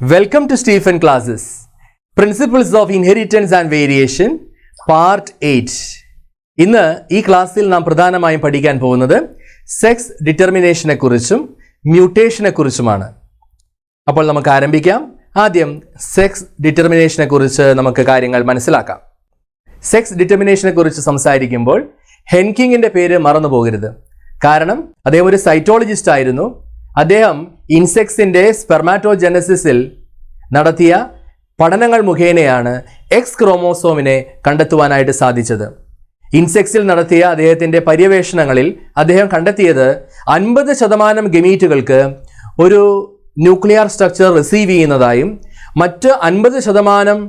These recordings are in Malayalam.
Welcome to Stephen Classes. Principles of Inheritance and Variation, Part 8. ഇന്ന് ഈ ക്ലാസ്സിൽ നാം പ്രധാനമായും പഠിക്കാൻ പോകുന്നത് സെക്സ് ഡിറ്റർമിനേഷനെ കുറിച്ചും മ്യൂട്ടേഷനെ കുറിച്ചുമാണ്. അപ്പോൾ നമുക്ക് ആരംഭിക്കാം. ആദ്യം സെക്സ് ഡിറ്റർമിനേഷനെ കുറിച്ച് നമുക്ക് കാര്യങ്ങൾ മനസ്സിലാക്കാം. സെക്സ് ഡിറ്റർമിനേഷനെ കുറിച്ച് സംസാരിക്കുമ്പോൾ ഹെൻകിങ്ങിന്റെ പേര് മറന്നു പോകരുത്. കാരണം അദ്ദേഹം ഒരു സൈറ്റോളജിസ്റ്റ് ആയിരുന്നു. അദ്ദേഹം ഇൻസെക്ട്സിന്റെ സ്പെർമാറ്റോജനസിസിൽ നടത്തിയ പഠനങ്ങൾ മുഖേനയാണ് എക്സ് ക്രോമോസോമിനെ കണ്ടെത്തുവാനായിട്ട് സാധിച്ചത്. ഇൻസെക്ട്സിൽ നടത്തിയ അദ്ദേഹത്തിന്റെ പര്യവേഷണങ്ങളിൽ അദ്ദേഹം കണ്ടെത്തിയത് 50% ഗമീറ്റുകൾക്ക് ഒരു ന്യൂക്ലിയർ സ്ട്രക്ചർ റിസീവ് ചെയ്യുന്നതായും മറ്റ് 50%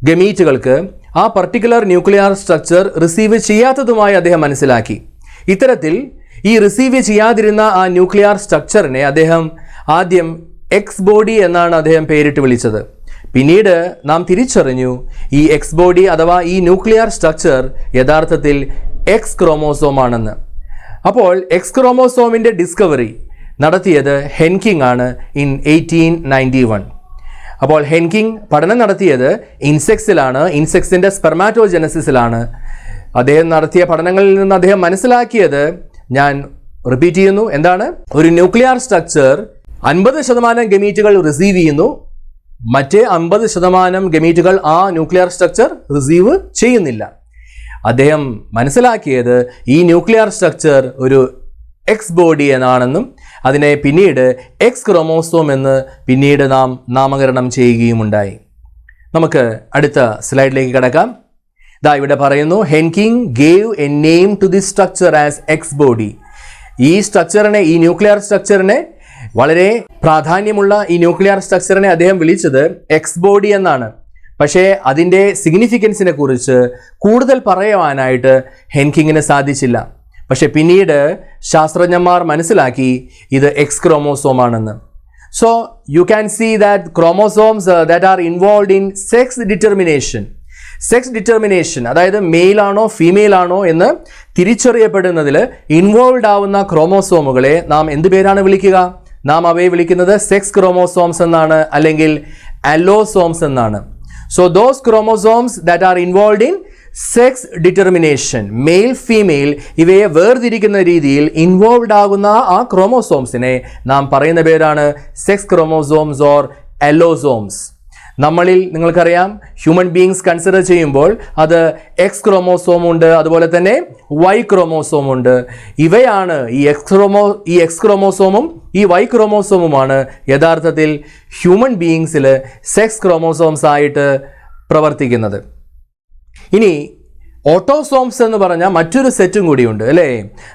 ഗമീറ്റുകൾക്ക് ആ പർട്ടിക്കുലർ ന്യൂക്ലിയർ സ്ട്രക്ചർ റിസീവ് ചെയ്യാത്തതുമായി അദ്ദേഹം മനസ്സിലാക്കി. ഇത്തരത്തിൽ ഈ റിസീവ് ചെയ്യാതിരുന്ന ആ ന്യൂക്ലിയർ സ്ട്രക്ചറിനെ അദ്ദേഹം ആദ്യം എക്സ് ബോഡി എന്നാണ് അദ്ദേഹം പേരിട്ട് വിളിച്ചത്. പിന്നീട് നാം തിരിച്ചറിഞ്ഞു ഈ എക്സ് ബോഡി അഥവാ ഈ ന്യൂക്ലിയർ സ്ട്രക്ചർ യഥാർത്ഥത്തിൽ എക്സ് ക്രോമോസോം ആണെന്ന്. അപ്പോൾ എക്സ് ക്രോമോസോമിൻ്റെ ഡിസ്കവറി നടത്തിയത് ഹെൻകിങ് ആണ് ഇൻ 1891. അപ്പോൾ ഹെൻകിങ് പഠനം നടത്തിയത് ഇൻസെക്ട്സിലാണ്, ഇൻസെക്ട്സിൻ്റെ സ്പെർമാറ്റോജനസിസിലാണ്. അദ്ദേഹം നടത്തിയ പഠനങ്ങളിൽ നിന്ന് അദ്ദേഹം മനസ്സിലാക്കിയത്, ഞാൻ റിപ്പീറ്റ് ചെയ്യുന്നു, എന്താണ്? ഒരു ന്യൂക്ലിയർ സ്ട്രക്ചർ 50% ഗമീറ്റുകൾ റിസീവ് ചെയ്യുന്നു, മറ്റേ 50% ഗമീറ്റുകൾ ആ ന്യൂക്ലിയർ സ്ട്രക്ചർ റിസീവ് ചെയ്യുന്നില്ല. അദ്ദേഹം മനസ്സിലാക്കിയത് ഈ ന്യൂക്ലിയർ സ്ട്രക്ചർ ഒരു എക്സ് ബോഡി എന്നാണെന്നും അതിനെ പിന്നീട് എക്സ് ക്രോമോസോം എന്ന് പിന്നീട് നാം നാമകരണം ചെയ്യുകയുമുണ്ടായി. നമുക്ക് അടുത്ത സ്ലൈഡിലേക്ക് കടക്കാം. ഇവിടെ പറയുന്നു, Henking gave a name to the structure as X body. ഈ സ്ട്രക്ചറിനെ, ഈ ന്യൂക്ലിയർ സ്ട്രക്ചറിനെ, വളരെ പ്രാധാന്യമുള്ള ഈ ന്യൂക്ലിയർ സ്ട്രക്ചറിനെ അദ്ദേഹം വിളിച്ചത് എക്സ് ബോഡി എന്നാണ്. പക്ഷേ അതിൻ്റെ സിഗ്നിഫിക്കൻസിനെ കുറിച്ച് കൂടുതൽ പറയുവാനായിട്ട് ഹെൻകിങ്ങിന് സാധിച്ചില്ല. പക്ഷെ പിന്നീട് ശാസ്ത്രജ്ഞന്മാർ മനസ്സിലാക്കി ഇത് എക്സ് ക്രോമോസോം ആണെന്ന്. So you can see that chromosomes that are involve in sex determination, അതായത് മെയിൽ ആണോ ഫീമെയിൽ ആണോ എന്ന് തിരിച്ചറിയപ്പെടുന്നതിൽ ഇൻവോൾവ് ആവുന്ന ക്രോമോസോമുകളെ നാം എന്ത് പേരാണ് വിളിക്കുക? നാം അവയെ വിളിക്കുന്നത് സെക്സ് ക്രോമോസോംസ് എന്നാണ്, അല്ലെങ്കിൽ അലോസോംസ് എന്നാണ്. So those chromosomes that are involve in sex determination, male female ഇവയെ വേർതിരിക്കുന്ന രീതിയിൽ ഇൻവോൾവ് ആകുന്ന ആ ക്രോമോസോംസിനെ നാം പറയുന്ന പേരാണ് സെക്സ് ക്രോമോസോംസ് ഓർ അലോസോംസ്. നമ്മളിൽ നിങ്ങൾക്കറിയാം, ഹ്യൂമൻ ബീയിങ്സ് കൺസിഡർ ചെയ്യുമ്പോൾ അത് എക്സ് ക്രോമോസോം ഉണ്ട്, അതുപോലെ തന്നെ വൈ ക്രോമോസോം ഉണ്ട്. ഇവയാണ് ഈ എക്സ് ക്രോമോസോമും ഈ വൈ ക്രോമോസോമുമാണ് യഥാർത്ഥത്തിൽ ഹ്യൂമൻ ബീയിങ്സിൽ സെക്സ് ക്രോമോസോംസ് ആയിട്ട് പ്രവർത്തിക്കുന്നത്. ഇനി ഓട്ടോസോംസ് എന്ന് പറഞ്ഞാൽ മറ്റൊരു സെറ്റും കൂടിയുണ്ട്, അല്ലേ?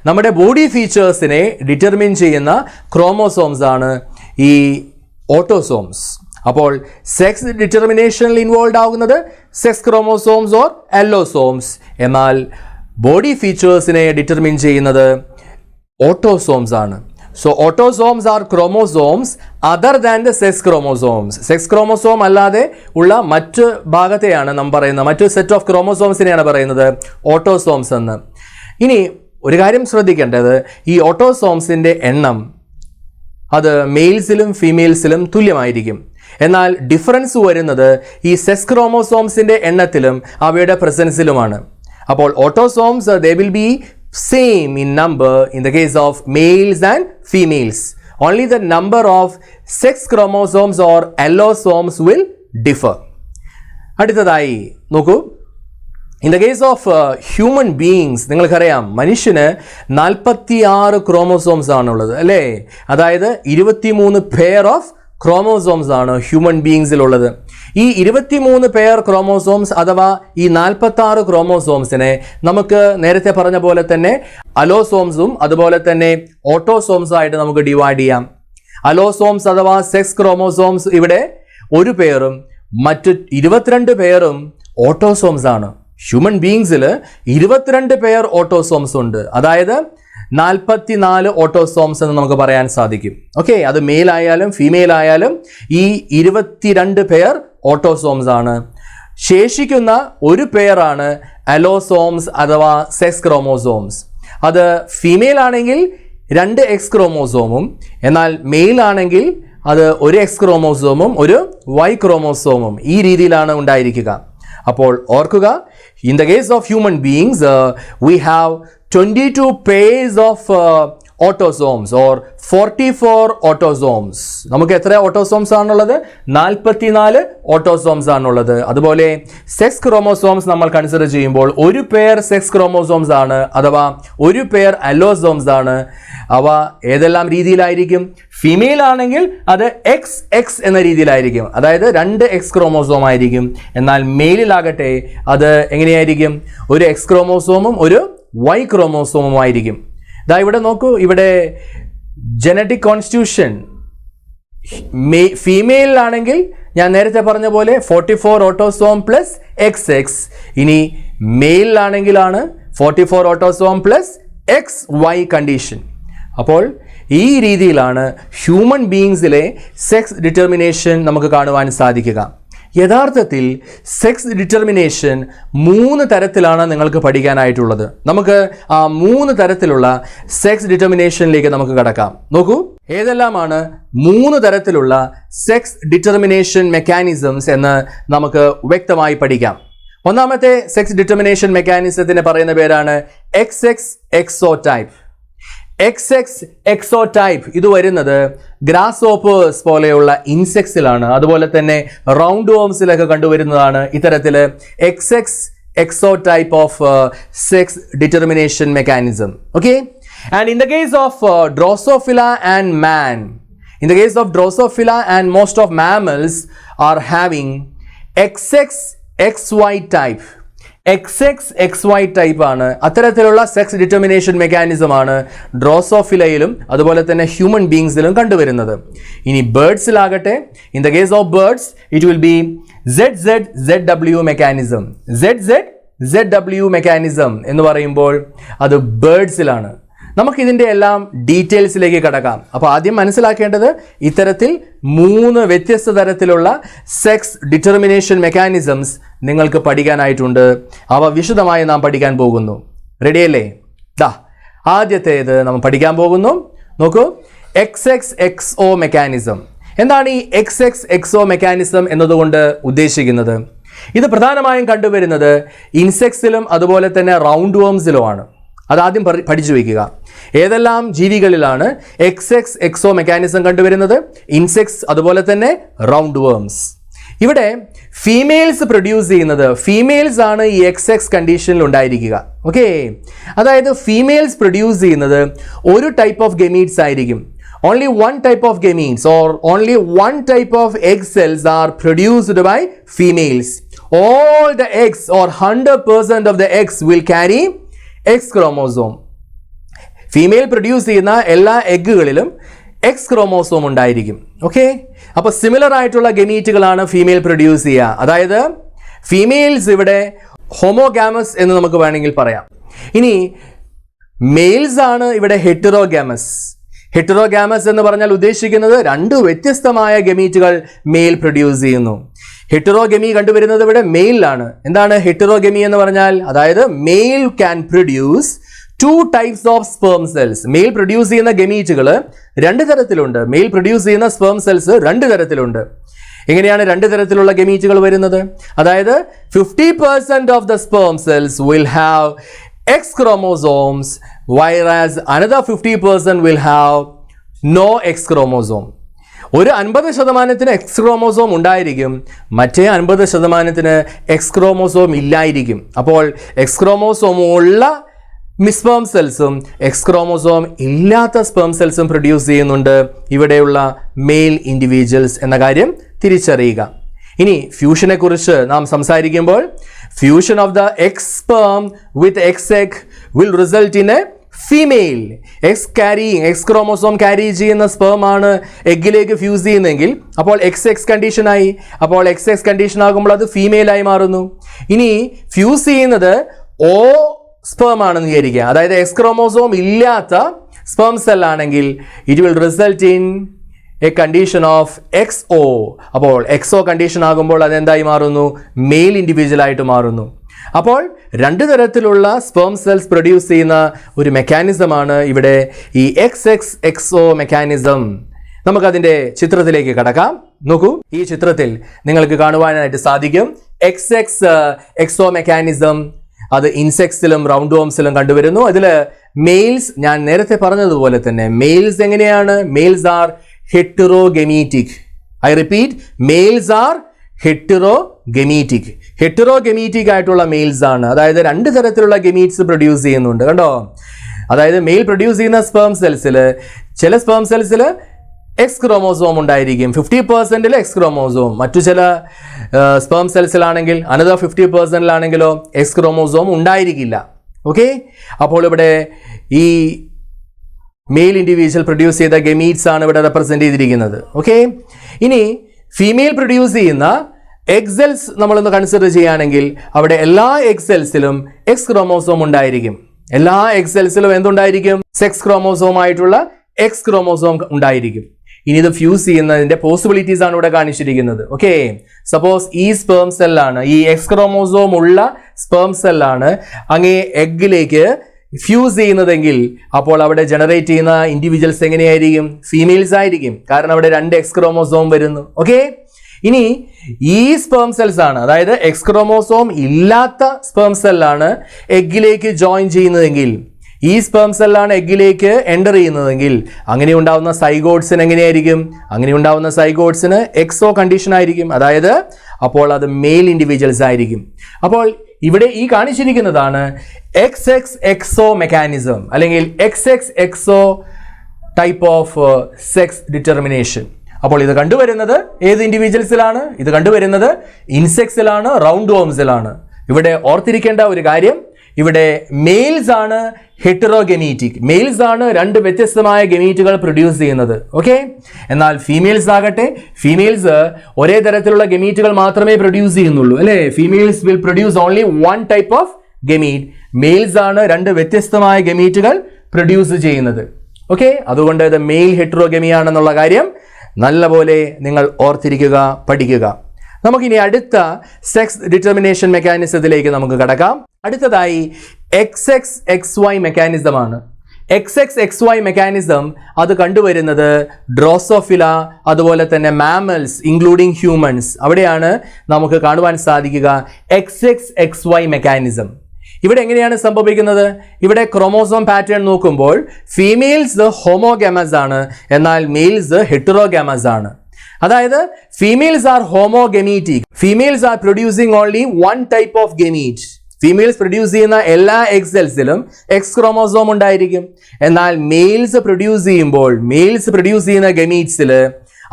നമ്മുടെ ബോഡി ഫീച്ചേഴ്സിനെ ഡിറ്റർമിൻ ചെയ്യുന്ന ക്രോമോസോംസ് ആണ് ഈ ഓട്ടോസോംസ്. അപ്പോൾ സെക്സ് ഡിറ്റർമിനേഷനിൽ ഇൻവോൾവ് ആകുന്നത് സെക്സ് ക്രോമോസോംസ് ഓർ അലോസോംസ്, എന്നാൽ ബോഡി ഫീച്ചേഴ്സിനെ ഡിറ്റർമിൻ ചെയ്യുന്നത് ഓട്ടോസോംസ് ആണ്. So autosomes are chromosomes other than the sex chromosomes. Sex chromosome അല്ലാതെ ഉള്ള മറ്റ് ഭാഗത്തെയാണ് നാം പറയുന്നത്, മറ്റു സെറ്റ് ഓഫ് ക്രോമോസോംസിനെയാണ് പറയുന്നത് ഓട്ടോസോംസ് എന്ന്. ഇനി ഒരു കാര്യം ശ്രദ്ധിക്കേണ്ടത്, ഈ ഓട്ടോസോംസിൻ്റെ എണ്ണം അത് മെയിൽസിലും ഫീമെയിൽസിലും തുല്യമായിരിക്കും. എന്നാൽ ഡിഫറൻസ് വരുന്നത് ഈ സെക്സ് ക്രോമോസോംസിൻ്റെ എണ്ണത്തിലും അവയുടെ പ്രസൻസിലുമാണ്. അപ്പോൾ autosomes they will be same in number in the case of males and females. Only the number of sex chromosomes or allosomes will differ. അടുത്തതായി നോക്കൂ, in the case of human beings നിങ്ങൾക്കറിയാം, മനുഷ്യന് 46 ക്രോമോസോംസ് ആണുള്ളത്, അല്ലേ? അതായത് 23 പെയർ ഓഫ് ക്രോമോസോംസ് ആണ് ഹ്യൂമൻ ബീയിങ്സിലുള്ളത്. ഈ 23 പെയർ ക്രോമോസോംസ് അഥവാ ഈ 46 ക്രോമോസോംസിനെ നമുക്ക് നേരത്തെ പറഞ്ഞ പോലെ തന്നെ അലോസോംസും അതുപോലെ തന്നെ ഓട്ടോസോംസും ആയിട്ട് നമുക്ക് ഡിവൈഡ് ചെയ്യാം. അലോസോംസ് അഥവാ സെക്സ് ക്രോമോസോംസ് ഇവിടെ ഒരു പെയറും മറ്റ് 22 പെയറും ഓട്ടോസോംസ് ആണ്. ഹ്യൂമൻ ബീയിങ്സിൽ 22 പെയർ ഓട്ടോസോംസ് ഉണ്ട്, അതായത് 44 ഓട്ടോസോംസ് എന്ന് നമുക്ക് പറയാൻ സാധിക്കും. ഓക്കെ, അത് മെയിൽ ആയാലും ഫീമെയിൽ ആയാലും ഈ 22 പെയർ ഓട്ടോസോംസ് ആണ്. ശേഷിക്കുന്ന ഒരു പെയറാണ് അലോസോംസ് അഥവാ സെക്സ് ക്രോമോസോംസ്. അത് ഫീമെയിൽ ആണെങ്കിൽ 2 എക്സ് ക്രോമോസോമും, എന്നാൽ മെയിൽ ആണെങ്കിൽ അത് ഒരു എക്സ് ക്രോമോസോമും ഒരു വൈ ക്രോമോസോമും ഈ രീതിയിലാണ് ഉണ്ടായിരിക്കുക. അപ്പോൾ ഓർക്കുക, in the case of human beings we have 22 pairs of autosomes or 44 autosomes. നമുക്ക് എത്ര ഓട്ടോസോംസ് ആണുള്ളത്? 44 ഓട്ടോസോംസ് ആണുള്ളത്. അതുപോലെ സെക്സ് ക്രോമോസോംസ് നമ്മൾ കൺസിഡർ ചെയ്യുമ്പോൾ ഒരു പെയർ സെക്സ് ക്രോമോസോംസ് ആണ്, അഥവാ ഒരു പെയർ അലോസോംസ് ആണ്. അവ ഏതെല്ലാം രീതിയിലായിരിക്കും? ഫീമെയിൽ ആണെങ്കിൽ അത് XX എന്ന രീതിയിലായിരിക്കും, അതായത് 2 എക്സ് ക്രോമോസോം ആയിരിക്കും. എന്നാൽ മെയിലിലാകട്ടെ അത് എങ്ങനെയായിരിക്കും? ഒരു എക്സ് ക്രോമോസോമും ഒരു വൈ ക്രോമോസോമും ആയിരിക്കും. ദാ ഇവിടെ നോക്കൂ, ഇവിടെ ജനറ്റിക് കോൺസ്റ്റിറ്റ്യൂഷൻ ഫീമെയിലാണെങ്കിൽ ഞാൻ നേരത്തെ പറഞ്ഞ പോലെ 44 ഓട്ടോസോം പ്ലസ് XX. ഇനി മെയിലാണെങ്കിലാണ് 44 ഓട്ടോസോം പ്ലസ് XY കണ്ടീഷൻ. അപ്പോൾ ഈ രീതിയിലാണ് ഹ്യൂമൻ ബീയിങ്സിലെ സെക്സ് ഡിറ്റർമിനേഷൻ നമുക്ക് കാണുവാൻ സാധിക്കുക. യഥാർത്ഥത്തിൽ സെക്സ് ഡിറ്റർമിനേഷൻ 3 തരത്തിലാണ് നിങ്ങൾക്ക് പഠിക്കാനായിട്ടുള്ളത്. നമുക്ക് ആ 3 തരത്തിലുള്ള സെക്സ് ഡിറ്റർമിനേഷനിലേക്ക് നമുക്ക് കടക്കാം. നോക്കൂ, ഏതെല്ലാമാണ് 3 തരത്തിലുള്ള സെക്സ് ഡിറ്റർമിനേഷൻ മെക്കാനിസംസ് എന്ന് നമുക്ക് വ്യക്തമായി പഠിക്കാം. ഒന്നാമത്തെ സെക്സ് ഡിറ്റർമിനേഷൻ മെക്കാനിസത്തിന് പറയുന്ന പേരാണ് XX എക്സോടൈപ്പ്. XX എക്സോടൈപ്പ് ഇത് വരുന്നത് ഗ്രാസ് ഓപ്പേഴ്സ് പോലെയുള്ള ഇൻസെക്ട്സിലാണ്, അതുപോലെ തന്നെ റൗണ്ട് വോംസിലൊക്കെ കണ്ടുവരുന്നതാണ് ഇത്തരത്തിൽ XX exotype of sex determination mechanism. Okay, and in the case of Drosophila and man, in the case of Drosophila and most of mammals are having XXXY type. XXXY type ആണ്. അത്തരത്തിലുള്ള സെക്സ് ഡിറ്റർമിനേഷൻ മെക്കാനിസം ആണ് ഡ്രോസോഫിലയിലും അതുപോലെ തന്നെ ഹ്യൂമൻ ബീങ്സിലും കണ്ടുവരുന്നത്. ഇനി ബേർഡ്സിലാകട്ടെ, in the case of birds it will be ZZZW mechanism. ZZZW mechanism എന്ന് പറയുമ്പോൾ അത് ബേർഡ്സിലാണ്. നമുക്കിതിൻ്റെ എല്ലാം ഡീറ്റെയിൽസിലേക്ക് കടക്കാം. അപ്പോൾ ആദ്യം മനസ്സിലാക്കേണ്ടത്, ഇത്തരത്തിൽ 3 വ്യത്യസ്ത തരത്തിലുള്ള സെക്സ് ഡിറ്റർമിനേഷൻ മെക്കാനിസംസ് നിങ്ങൾക്ക് പഠിക്കാനായിട്ടുണ്ട്. അവ വിശദമായി നാം പഠിക്കാൻ പോകുന്നു. റെഡിയല്ലേ? ആദ്യത്തേത് നമ്മൾ പഠിക്കാൻ പോകുന്നു. നോക്കൂ, XXXO മെക്കാനിസം. എന്താണ് ഈ XXXO മെക്കാനിസം എന്നതുകൊണ്ട് ഉദ്ദേശിക്കുന്നത്? ഇത് പ്രധാനമായും കണ്ടുവരുന്നത് ഇൻസെക്ട്സിലും അതുപോലെ തന്നെ റൗണ്ട് വോംസിലുമാണ്. അതാദ്യം പഠിച്ചു വയ്ക്കുക. ഏതെല്ലാം ജീവികളിലാണ് XXXO മെക്കാനിസം കണ്ടുവരുന്നത്? ഇൻസെക്ട്സ്, അതുപോലെ തന്നെ റൗണ്ട് വേംസ്. ഇവിടെ ഫീമെയിൽസ് പ്രൊഡ്യൂസ് ചെയ്യുന്നത്, ഫീമെയിൽസ് ആണ് ഈ XX കണ്ടീഷനിൽ ഉണ്ടായിരിക്കുക. ഓക്കെ, അതായത് ഫീമെയിൽസ് പ്രൊഡ്യൂസ് ചെയ്യുന്നത് ഒരു ടൈപ്പ് ഓഫ് ഗമീറ്റ്സ് ആയിരിക്കും. Only one type of gametes or only one type of egg cells are produced by females. All the eggs or 100% of the eggs will carry X chromosome. Female produce ചെയ്യുന്ന എല്ലാ എഗ്ഗുകളിലും X ക്രോമോസോം ഉണ്ടായിരിക്കും. ഓക്കെ, അപ്പോൾ സിമിലർ ആയിട്ടുള്ള ഗമീറ്റുകളാണ് ഫീമെയിൽ പ്രൊഡ്യൂസ് ചെയ്യുക. അതായത് ഫീമെയിൽസ് ഇവിടെ ഹോമോഗാമസ് എന്ന് നമുക്ക് വേണമെങ്കിൽ പറയാം. ഇനി മെയിൽസ് ആണ് ഇവിടെ ഹെറ്ററോഗാമസ്. ഹെറ്ററോഗാമസ് എന്ന് പറഞ്ഞാൽ ഉദ്ദേശിക്കുന്നത് 2 വ്യത്യസ്തമായ ഗമീറ്റുകൾ മെയിൽ പ്രൊഡ്യൂസ് ചെയ്യുന്നു. ഹെറ്ററോഗമി കണ്ടുവരുന്നത് ഇവിടെ മെയിലാണ്. എന്താണ് ഹെറ്ററോഗമി എന്ന് പറഞ്ഞാൽ? അതായത് male can produce 2 types of sperm cells. Male produce ചെയ്യുന്ന ഗമീറ്റുകൾ 2 തരത്തിലുണ്ട്. മെയിൽ പ്രൊഡ്യൂസ് ചെയ്യുന്ന സ്പെർം സെൽസ് 2 തരത്തിലുണ്ട്. എങ്ങനെയാണ് 2 തരത്തിലുള്ള ഗമീറ്റുകൾ വരുന്നത്? അതായത് 50% of the sperm cells will have X chromosomes, whereas another 50% will have no X chromosome. ഒരു 50% X ക്രോമോസോം ഉണ്ടായിരിക്കും, മറ്റേ 50% X ക്രോമോസോം ഇല്ലായിരിക്കും. അപ്പോൾ X ക്രോമോസോം ഉള്ള സ്പെർം സെൽസും X ക്രോമോസോം ഇല്ലാത്ത സ്പെർം സെൽസും പ്രൊഡ്യൂസ് ചെയ്യുന്നുണ്ട് ഇവിടെയുള്ള മെയിൽ ഇൻഡിവിജ്വൽസ് എന്ന കാര്യം തിരിച്ചറിയുക. ഇനി ഫ്യൂഷനെ കുറിച്ച് നാം സംസാരിക്കുമ്പോൾ, fusion of the X sperm with X egg will result in a female. X chromosome carry ചെയ്യുന്ന സ്പെർം ആണ് എഗ്ഗിലേക്ക് ഫ്യൂസ് ചെയ്യുന്നതെങ്കിൽ അപ്പോൾ XX കണ്ടീഷനായി. അപ്പോൾ XX കണ്ടീഷൻ ആകുമ്പോൾ അത് ഫീമെയിലായി മാറുന്നു. ഇനി ഫ്യൂസ് ചെയ്യുന്നത് O സ്പെർം ആണെന്ന് വിചാരിക്കുക. അതായത് X ക്രോമോസോം ഇല്ലാത്ത സ്പെർം സെൽ ആണെങ്കിൽ it will result in A condition of XO. അപ്പോൾ XO കണ്ടീഷൻ ആകുമ്പോൾ അതെന്തായി മാറുന്നു? മെയിൽ ഇൻഡിവിജ്വൽ ആയിട്ട് മാറുന്നു. അപ്പോൾ 2 തരത്തിലുള്ള സ്പെർം സെൽസ് പ്രൊഡ്യൂസ് ചെയ്യുന്ന ഒരു മെക്കാനിസമാണ് ഇവിടെ ഈ XXXO മെക്കാനിസം. നമുക്കതിൻ്റെ ചിത്രത്തിലേക്ക് കടക്കാം. നോക്കൂ, ഈ ചിത്രത്തിൽ നിങ്ങൾക്ക് കാണുവാനായിട്ട് സാധിക്കും എക്സ് എക്സോ മെക്കാനിസം അത് ഇൻസെക്ട്സിലും റൗണ്ട് വോംസിലും കണ്ടുവരുന്നു. അതിൽ മെയിൽസ്, ഞാൻ നേരത്തെ പറഞ്ഞതുപോലെ തന്നെ മെയിൽസ് എങ്ങനെയാണ്? Males are heterogametic. I repeat, males are heterogametic. Heterogametic ആയിട്ടുള്ള മെയിൽസ് ആണ്. അതായത് രണ്ട് തരത്തിലുള്ള ഗമീറ്റ്സ് പ്രൊഡ്യൂസ് ചെയ്യുന്നുണ്ട്, കണ്ടോ? അതായത് മെയിൽ പ്രൊഡ്യൂസ് ചെയ്യുന്ന സ്പേം സെൽസിൽ ചില സ്പേം സെൽസിൽ എക്സ് ക്രോമോസോം ഉണ്ടായിരിക്കും, 50% എക്സ് ക്രോമോസോം. മറ്റു ചില സ്പേം സെൽസിലാണെങ്കിൽ അനദർ 50%ലാണെങ്കിലോ എക്സ് ക്രോമോസോം ഉണ്ടായിരിക്കില്ല. ഓക്കെ, അപ്പോൾ ഇവിടെ ഈ മെയിൽ ഇൻഡിവിജ്വൽ പ്രൊഡ്യൂസ് ചെയ്ത ഗമീറ്റ്സ് ആണ് ഇവിടെ റെപ്രസെന്റ് ചെയ്തിരിക്കുന്നത്. ഓക്കെ, ഇനി ഫീമെയിൽ പ്രൊഡ്യൂസ് ചെയ്യുന്ന എഗ് സെൽസ് നമ്മളൊന്ന് കൺസിഡർ ചെയ്യുകയാണെങ്കിൽ അവിടെ എല്ലാ എഗ് സെൽസിലും എക്സ് ക്രോമോസോം ഉണ്ടായിരിക്കും. എല്ലാ എഗ് സെൽസിലും എന്തുണ്ടായിരിക്കും? സെക്സ് ക്രോമോസോം ആയിട്ടുള്ള എക്സ് ക്രോമോസോം ഉണ്ടായിരിക്കും. ഇനി ഇത് ഫ്യൂസ് ചെയ്യുന്നതിന്റെ പോസിബിലിറ്റീസ് ആണ് ഇവിടെ കാണിച്ചിരിക്കുന്നത്. ഓക്കെ, സപ്പോസ് ഈ സ്പേം സെല്ലാണ്, ഈ എക്സ് ക്രോമോസോം ഉള്ള സ്പേം സെല്ലാണ് അങ്ങേ എഗ്ഗിലേക്ക് ഫ്യൂസ് ചെയ്യുന്നതെങ്കിൽ അപ്പോൾ അവിടെ ജനറേറ്റ് ചെയ്യുന്ന ഇൻഡിവിജ്വൽസ് എങ്ങനെയായിരിക്കും? ഫീമെയിൽസ് ആയിരിക്കും. കാരണം അവിടെ രണ്ട് എക്സ് ക്രോമോസോം വരുന്നു. ഓക്കെ, ഇനി ഈ സ്പേം സെൽസ് ആണ്, അതായത് എക്സ് ക്രോമോസോം ഇല്ലാത്ത സ്പേം സെല്ലാണ് എഗ്ഗിലേക്ക് ജോയിൻ ചെയ്യുന്നതെങ്കിൽ, ഈ സ്പേം സെല്ലാണ് എഗ്ഗിലേക്ക് എൻ്റർ ചെയ്യുന്നതെങ്കിൽ അങ്ങനെ ഉണ്ടാവുന്ന സൈഗോട്സിന് എങ്ങനെയായിരിക്കും? അങ്ങനെ ഉണ്ടാവുന്ന സൈഗോട്സിന് എക്സോ കണ്ടീഷൻ ആയിരിക്കും. അതായത് അപ്പോൾ അത് മെയിൽ ഇൻഡിവിജ്വൽസ് ആയിരിക്കും. അപ്പോൾ ഇവിടെ ഈ കാണിച്ചിരിക്കുന്നതാണ് എക്സ് എക്സോ മെക്കാനിസം അല്ലെങ്കിൽ X XO type of sex determination. അപ്പോൾ ഇത് കണ്ടുവരുന്നത് ഏത് ഇൻഡിവിജ്വൽസിലാണ്? ഇത് കണ്ടുവരുന്നത് ഇൻസെക്ട്സിലാണ്, റൗണ്ട് വോംസിലാണ്. ഇവിടെ ഓർത്തിരിക്കേണ്ട ഒരു കാര്യം, ഇവിടെ മെയിൽസ് ആണ് ഹെറ്ററോഗമീറ്റിക്. മെയിൽസ് ആണ് രണ്ട് വ്യത്യസ്തമായ ഗമീറ്റുകൾ പ്രൊഡ്യൂസ് ചെയ്യുന്നത്. ഓക്കെ, എന്നാൽ ഫീമെയിൽസ് ആകട്ടെ, ഫീമെയിൽസ് ഒരേ തരത്തിലുള്ള ഗമീറ്റുകൾ മാത്രമേ പ്രൊഡ്യൂസ് ചെയ്യുന്നുള്ളൂ, അല്ലേ? Females will produce only one type of gamete. Males ആണ് രണ്ട് വ്യത്യസ്തമായ ഗമീറ്റുകൾ പ്രൊഡ്യൂസ് ചെയ്യുന്നത്. ഓക്കെ, അതുകൊണ്ട് ഇത് മെയിൽ ഹെറ്ററോഗമി ആണെന്നുള്ള കാര്യം നല്ലപോലെ നിങ്ങൾ ഓർത്തിരിക്കുക, പഠിക്കുക. നമുക്കിനി അടുത്ത സെക്സ് ഡിറ്റർമിനേഷൻ മെക്കാനിസത്തിലേക്ക് നമുക്ക് കടക്കാം. അടുത്തതായി XXXY മെക്കാനിസം ആണ്. XXXY മെക്കാനിസം അത് കണ്ടുവരുന്നത് ഡ്രോസോഫില, അതുപോലെ തന്നെ മാമൽസ് ഇൻക്ലൂഡിങ് ഹ്യൂമൻസ്, അവിടെയാണ് നമുക്ക് കാണുവാൻ സാധിക്കുക XXXY മെക്കാനിസം. ഇവിടെ എങ്ങനെയാണ് സംഭവിക്കുന്നത്? ഇവിടെ ക്രോമോസോം പാറ്റേൺ നോക്കുമ്പോൾ ഫീമെയിൽസ് ഹോമോഗാമസ് ആണ്, എന്നാൽ മെയിൽസ് ഹെറ്ററോഗാമസ് ആണ്. അതായത് females are homogametic. Females are producing only one type of gamete. Females produce ചെയ്യുന്ന എല്ലാ എഗ് സെൽസിലും എക്സ് ക്രോമോസോം ഉണ്ടായിരിക്കും. എന്നാൽ മെയിൽസ് പ്രൊഡ്യൂസ് ചെയ്യുന്ന ഗമീറ്റ്സിൽ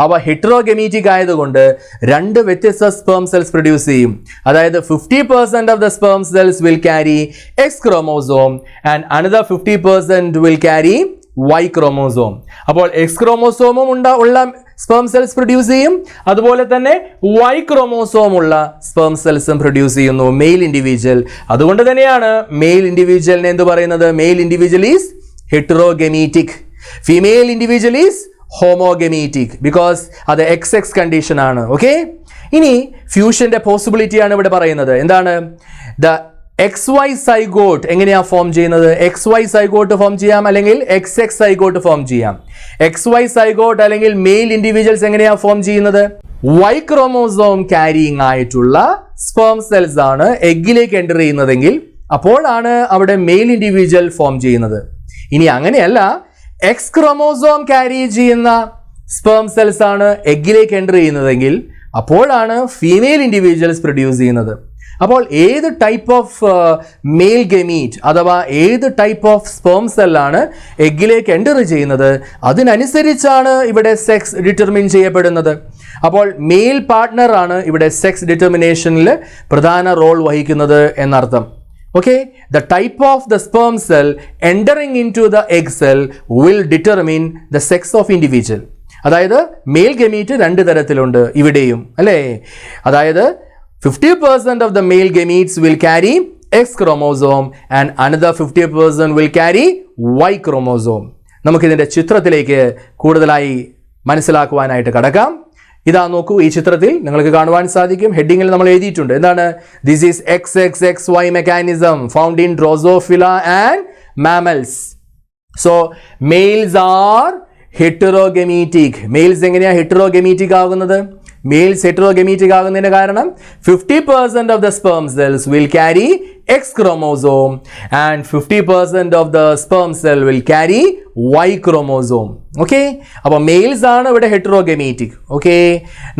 അവ ഹെറ്ററോഗമീറ്റിക് ആയതുകൊണ്ട് രണ്ട് വ്യത്യസ്ത സ്പേം സെൽസ് പ്രൊഡ്യൂസ് ചെയ്യും. അതായത് 50% of the sperm cells will carry X chromosome and another 50% will carry Y chromosome. അപ്പോൾ എക്സ് ക്രോമോസോമും ഉള്ള സ്പേം സെൽസ് പ്രൊഡ്യൂസ് ചെയ്യും, അതുപോലെ തന്നെ വൈ ക്രോമോസോം ഉള്ള സ്പേം സെൽസും പ്രൊഡ്യൂസ് ചെയ്യുന്നു മെയിൽ ഇൻഡിവിജ്വൽ. അതുകൊണ്ട് തന്നെയാണ് മെയിൽ ഇൻഡിവിജ്വലിനെ എന്ത് പറയുന്നത്? Male individual is heterogametic, female individual is homogametic, because അത് XX കണ്ടീഷൻ ആണ്. ഓക്കെ, ഇനി ഫ്യൂഷന്റെ പോസിബിലിറ്റി ആണ് ഇവിടെ പറയുന്നത്. എന്താണ്? ദ XY സൈഗോട്ട് എങ്ങനെയാ ഫോം ചെയ്യുന്നത്? XY സൈഗോട്ട് ഫോം ചെയ്യാം, അല്ലെങ്കിൽ XX സൈഗോട്ട് ഫോം ചെയ്യാം. XY സൈഗോട്ട് അല്ലെങ്കിൽ മെയിൽ ഇൻഡിവിജ്വൽസ് എങ്ങനെയാ ഫോം ചെയ്യുന്നത്? Y ക്രോമോസോം ക്യാരിയിങ് ആയിട്ടുള്ള സ്പേം സെൽസ് ആണ് എഗ്ഗിലേക്ക് എൻ്റർ ചെയ്യുന്നതെങ്കിൽ അപ്പോഴാണ് അവിടെ മെയിൽ ഇൻഡിവിജ്വൽ ഫോം ചെയ്യുന്നത്. ഇനി അങ്ങനെയല്ല, എക്സ് ക്രോമോസോം ക്യാരി ചെയ്യുന്ന സ്പേം സെൽസ് ആണ് എഗ്ഗിലേക്ക് എൻ്റർ ചെയ്യുന്നതെങ്കിൽ അപ്പോഴാണ് ഫീമെയിൽ ഇൻഡിവിജ്വൽസ് പ്രൊഡ്യൂസ് ചെയ്യുന്നത്. അപ്പോൾ ഏത് ടൈപ്പ് ഓഫ് മെയിൽ ഗമീറ്റ് അഥവാ ഏത് ടൈപ്പ് ഓഫ് സ്പേം സെല്ലാണ് എഗ്ഗിലേക്ക് എൻ്റർ ചെയ്യുന്നത് അതിനനുസരിച്ചാണ് ഇവിടെ സെക്സ് ഡിറ്റർമിൻ ചെയ്യപ്പെടുന്നത്. അപ്പോൾ മെയിൽ പാർട്ട്ണർ ആണ് ഇവിടെ സെക്സ് ഡിറ്റർമിനേഷനിൽ പ്രധാന റോൾ വഹിക്കുന്നത് എന്നർത്ഥം. Okay, the type of the sperm cell entering into the egg cell will determine the sex of individual. അതായത് മെയിൽ ഗമീറ്റ് രണ്ട് തരത്തിലുണ്ട് ഇവിടെയും, അല്ലേ? അതായത് 50% of the male gametes will carry X chromosome and another 50% will carry Y chromosome. നമുക്കിതിൻ്റെ ചിത്രത്തിലേക്ക് കൂടുതലായി മനസ്സിലാക്കുവാനായിട്ട് കടക്കാം. ഇതാ നോക്കൂ, ഈ ചിത്രത്തിൽ നിങ്ങൾക്ക് കാണുവാൻ സാധിക്കും, ഹെഡിങ്ങിൽ നമ്മൾ എഴുതിയിട്ടുണ്ട്. എന്താണ്? This is XXXY mechanism found in Drosophila and mammals. So males are heterogametic. Males എങ്ങനെയാ ഹെറ്ററോഗമീറ്റിക് ആകുന്നത്? മെയിൽസ് ഹെറ്ററോഗമീറ്റിക് ആകുന്നതിന്റെ കാരണം 50% of the sperm cells will carry X chromosome and 50% of the sperm cell will carry Y chromosome. Okay, അപ്പോൾ മെയിൽസ് ആണ് ഇവിടെ ഹെറ്ററോഗമീറ്റിക്. Okay,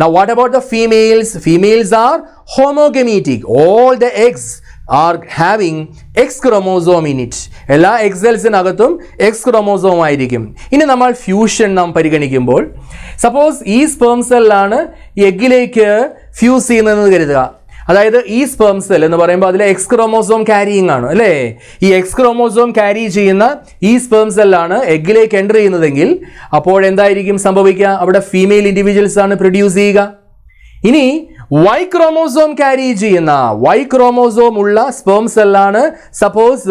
now what about the females? Females are homogamitic. All the eggs are having X chromosome in it. എല്ലാ എഗ് സെൽസിനകത്തും X chromosome ആയിരിക്കും. ഇനി നമ്മൾ ഫ്യൂഷൻ നാം പരിഗണിക്കുമ്പോൾ, സപ്പോസ് ഈ സ്പേം സെല്ലാണ് എഗ്ഗിലേക്ക് ഫ്യൂസ് ചെയ്യുന്നതെന്ന് കരുതുക. അതായത് ഈ സ്പേം സെൽ എന്ന് പറയുമ്പോൾ അതിലെ X chromosome ക്യാരിയിങ് ആണ് അല്ലേ? ഈ X chromosome ക്യാരി ചെയ്യുന്ന ഈ സ്പേം സെല്ലാണ് എഗ്ഗിലേക്ക് എൻ്റർ ചെയ്യുന്നതെങ്കിൽ അപ്പോൾ എന്തായിരിക്കും സംഭവിക്കുക? അവിടെ ഫീമെയിൽ ഇൻഡിവിജ്വൽസ് ആണ് പ്രൊഡ്യൂസ് ചെയ്യുക. ഇനി Y ക്രോമോസോം ക്യാരി ചെയ്യുന്ന Y ക്രോമോസോം ഉള്ള സ്പേം സെല്ലാണ് സപ്പോസ്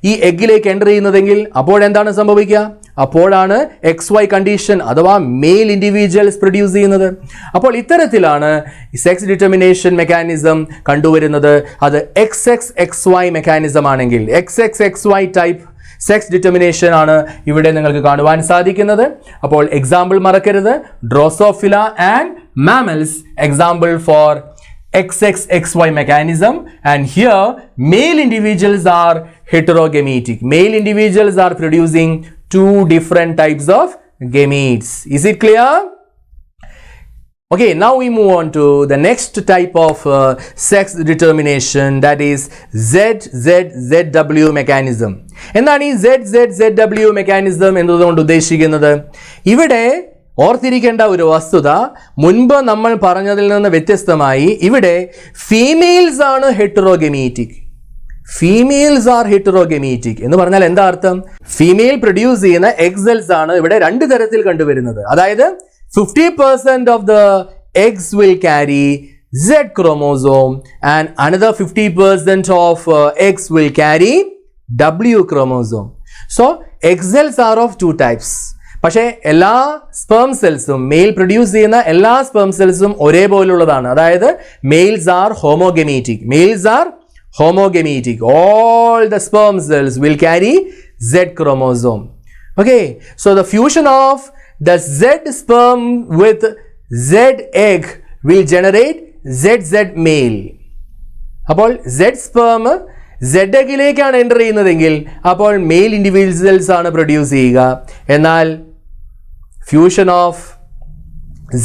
ഈ എഗ്ഗിലേക്ക് എൻ്റർ ചെയ്യുന്നതെങ്കിൽ അപ്പോഴെന്താണ് സംഭവിക്കുക? അപ്പോഴാണ് XY കണ്ടീഷൻ അഥവാ മെയിൽ ഇൻഡിവിജ്വൽസ് പ്രൊഡ്യൂസ് ചെയ്യുന്നത്. അപ്പോൾ ഇത്തരത്തിലാണ് സെക്സ് ഡിറ്റർമിനേഷൻ മെക്കാനിസം കണ്ടുവരുന്നത്. അത് XXXY മെക്കാനിസം ആണെങ്കിൽ XXXY ടൈപ്പ് സെക്സ് ഡിറ്റർമിനേഷൻ ആണ് ഇവിടെ നിങ്ങൾക്ക് കാണുവാൻ സാധിക്കുന്നത്. അപ്പോൾ എക്സാമ്പിൾ മറക്കരുത്, Drosophila and mammals example for XXXY mechanism, and here male individuals are heterogametic. Male individuals are producing two different types of gametes. Is it clear? Okay, now we move on to the next type of sex determination, that is ZZZW mechanism. എന്താണ് ഈ ZZZW mechanism എന്നതുകൊണ്ട് ഉദ്ദേശിക്കുന്നത്? ഇവിടെ ഓർത്തിരിക്കേണ്ട ഒരു വസ്തുത, മുൻപ് നമ്മൾ പറഞ്ഞതിൽ നിന്ന് വ്യത്യസ്തമായി ഇവിടെ ഫീമെയിൽസ് ആണ് ഹെറ്ററോഗമീറ്റിക്. ഫീമെയിൽസ് ആർ ഹെറ്ററോഗമീറ്റിക് എന്ന് പറഞ്ഞാൽ എന്താ അർത്ഥം? ഫീമെയിൽ പ്രൊഡ്യൂസ് ചെയ്യുന്ന എഗ് സെൽസ് ആണ് ഇവിടെ രണ്ട് തരത്തിൽ കണ്ടുവരുന്നത്. അതായത് 50% of the eggs will carry Z chromosome and another 50% of eggs will carry W chromosome. So egg cells are of two types. പക്ഷേ എല്ലാ സ്പേം സെൽസും, മെയിൽ പ്രൊഡ്യൂസ് ചെയ്യുന്ന എല്ലാ സ്പേം സെൽസും ഒരേപോലുള്ളതാണ്. അതായത് males are homogametic. Males are homogametic. All the sperm cells will carry Z chromosome. Okay, so the fusion of the Z sperm with Z egg will generate ZZ male. അപ്പോൾ Z sperm Z എഗ്ഗിലേക്കാണ് എൻ്റർ ചെയ്യുന്നതെങ്കിൽ അപ്പോൾ മെയിൽ ഇൻഡിവിജ്വൽസ് ആണ് പ്രൊഡ്യൂസ് ചെയ്യുക. എന്നാൽ fusion of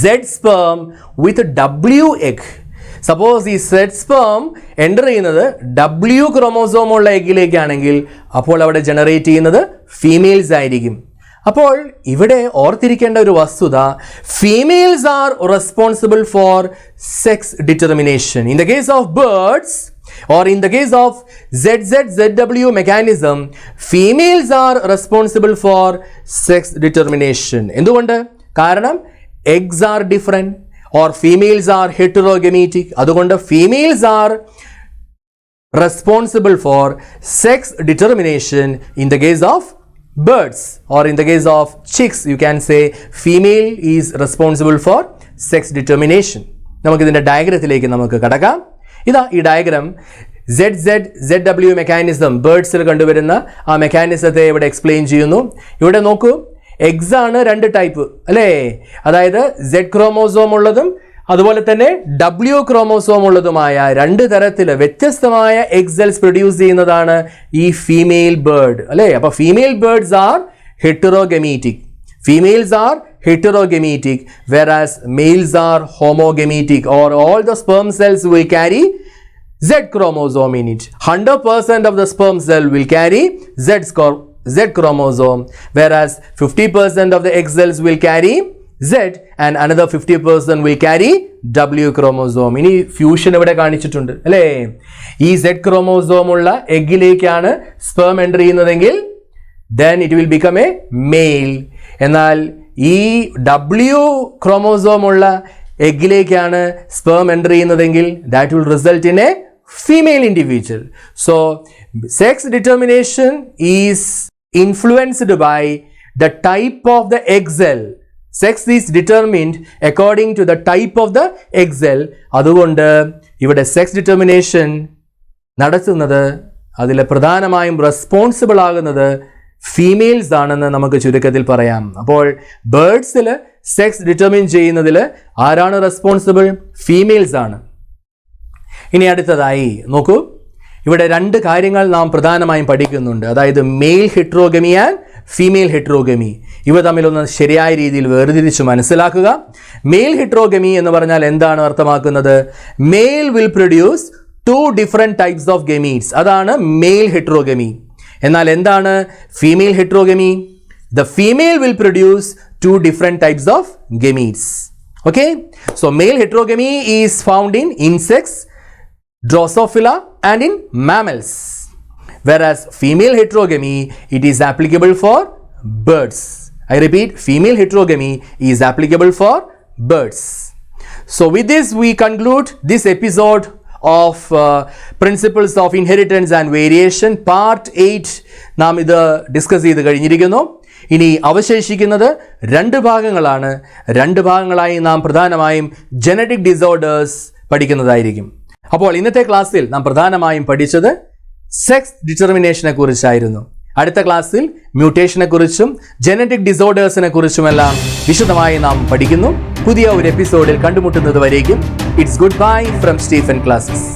Z sperm with W egg, suppose ഈ Z sperm എൻ്റർ ചെയ്യുന്നത് W ക്രോമോസോം ഉള്ള എഗ്ഗിലേക്കാണെങ്കിൽ അപ്പോൾ അവിടെ ജനറേറ്റ് ചെയ്യുന്നത് ഫീമെയിൽസ് ആയിരിക്കും. അപ്പോൾ ഇവിടെ ഓർത്തിരിക്കേണ്ട ഒരു വസ്തുത, females are responsible for sex determination. In the case of birds or in the case of ZZZW mechanism, females are responsible for sex determination. എന്തുകൊണ്ട്? കാരണം eggs are different or females are heterogametic. അതുകൊണ്ട് females are responsible for sex determination in the case of birds, or in the case of chicks you can say female is responsible for sex determination. നമുക്ക് ഇതിന്റെ ഡയഗ്രത്തിലേക്ക് നമുക്ക് കടക്കാം. ഇതാ ഈ ഡയഗ്രാം ZZZW മെക്കാനിസം ബേർഡ്സിൽ കണ്ടുവരുന്ന ആ മെക്കാനിസത്തെ ഇവിടെ എക്സ്പ്ലെയിൻ ചെയ്യുന്നു. ഇവിടെ നോക്കൂ, എഗ്സ് ആണ് രണ്ട് ടൈപ്പ് അല്ലേ? അതായത് Z ക്രോമോസോം ഉള്ളതും അതുപോലെ തന്നെ W ക്രോമോസോം ഉള്ളതുമായ രണ്ട് തരത്തിൽ വ്യത്യസ്തമായ എഗ് സെൽസ് പ്രൊഡ്യൂസ് ചെയ്യുന്നതാണ് ഈ ഫീമെയിൽ ബേർഡ് അല്ലേ? അപ്പോൾ female birds are heterogametic. Females are heterogametic, whereas males are homogametic, or all the sperm cells will carry Z chromosome in it. 100% of the sperm cell will carry Z chromosome, whereas 50% of the egg cells will carry Z and another 50% will carry W chromosome. ഇനി ഫ്യൂഷൻ ഇവിടെ കാണിച്ചിട്ടുണ്ട് അല്ലേ? ഈ Z chromosome ഉള്ള എഗ്ഗിലേക്കാണ് സ്പേം എൻ്റർ ചെയ്യുന്നതെങ്കിൽ then it will become a male. എന്നാൽ ഈ W ക്രോമോസോം ഉള്ള എഗ്ഗിലേക്കാണ് സ്പേം എൻ്റർ ചെയ്യുന്നതെങ്കിൽ that will result in a female individual. So sex determination is influenced by the type of the egg cell. Sex is determined according to the type of the egg cell. അതുകൊണ്ട് ഇവിടെ സെക്സ് ഡിറ്റർമിനേഷൻ നടത്തുന്നത്, അതിൽ പ്രധാനമായും റെസ്പോൺസിബിൾ ആകുന്നത് ഫീമെയിൽസ് ആണെന്ന് നമുക്ക് ചുരുക്കത്തിൽ പറയാം. അപ്പോൾ ബേർഡ്സിൽ സെക്സ് ഡിറ്റർമിൻ ചെയ്യുന്നതിൽ ആരാണ് റെസ്പോൺസിബിൾ? ഫീമെയിൽസ് ആണ്. ഇനി അടുത്തതായി നോക്കൂ, ഇവിടെ രണ്ട് കാര്യങ്ങൾ നാം പ്രധാനമായും പഠിക്കുന്നുണ്ട്. അതായത് മെയിൽ ഹെട്രോഗമി ആൻഡ് ഫീമെയിൽ ഹെട്രോഗമി. ഇവ തമ്മിലൊന്ന് ശരിയായ രീതിയിൽ വേർതിരിച്ച് മനസ്സിലാക്കുക. മെയിൽ ഹെട്രോഗമി എന്ന് പറഞ്ഞാൽ എന്താണ് അർത്ഥമാക്കുന്നത്? Male will produce 2 different types of gametes. അതാണ് മെയിൽ ഹെട്രോഗമി. എന്നാൽ എന്താണ് female heterogamy? The female will produce 2 different types of gametes. Okay, so male heterogamy is found in insects, Drosophila and in mammals, whereas female heterogamy it is applicable for birds. I repeat, female heterogamy is applicable for birds. So with this we conclude this episode of principles of inheritance and variation part 8. നാം ഇത് ഡിസ്കസ് ചെയ്ത് കഴിഞ്ഞിരിക്കുന്നു. ഇനി അവശേഷിക്കുന്നത് 2 ഭാഗങ്ങളാണ്. 2 ഭാഗങ്ങളായി നാം പ്രധാനമായും ജനറ്റിക് ഡിസോർഡേഴ്സ് പഠിക്കുന്നതായിരിക്കും. അപ്പോൾ ഇന്നത്തെ ക്ലാസ്സിൽ നാം പ്രധാനമായും പഠിച്ചത് സെക്സ് ഡിറ്റർമിനേഷനെ കുറിച്ചായിരുന്നു. അടുത്ത ക്ലാസ്സിൽ മ്യൂട്ടേഷനെ കുറിച്ചും ജനറ്റിക് ഡിസോർഡേഴ്സിനെ കുറിച്ചുമെല്ലാം വിശദമായി നാം പഠിക്കുന്നു. പുതിയ ഒരു എപ്പിസോഡിൽ കണ്ടുമുട്ടുന്നത് വരേക്കും it's good bye from Stephen classes.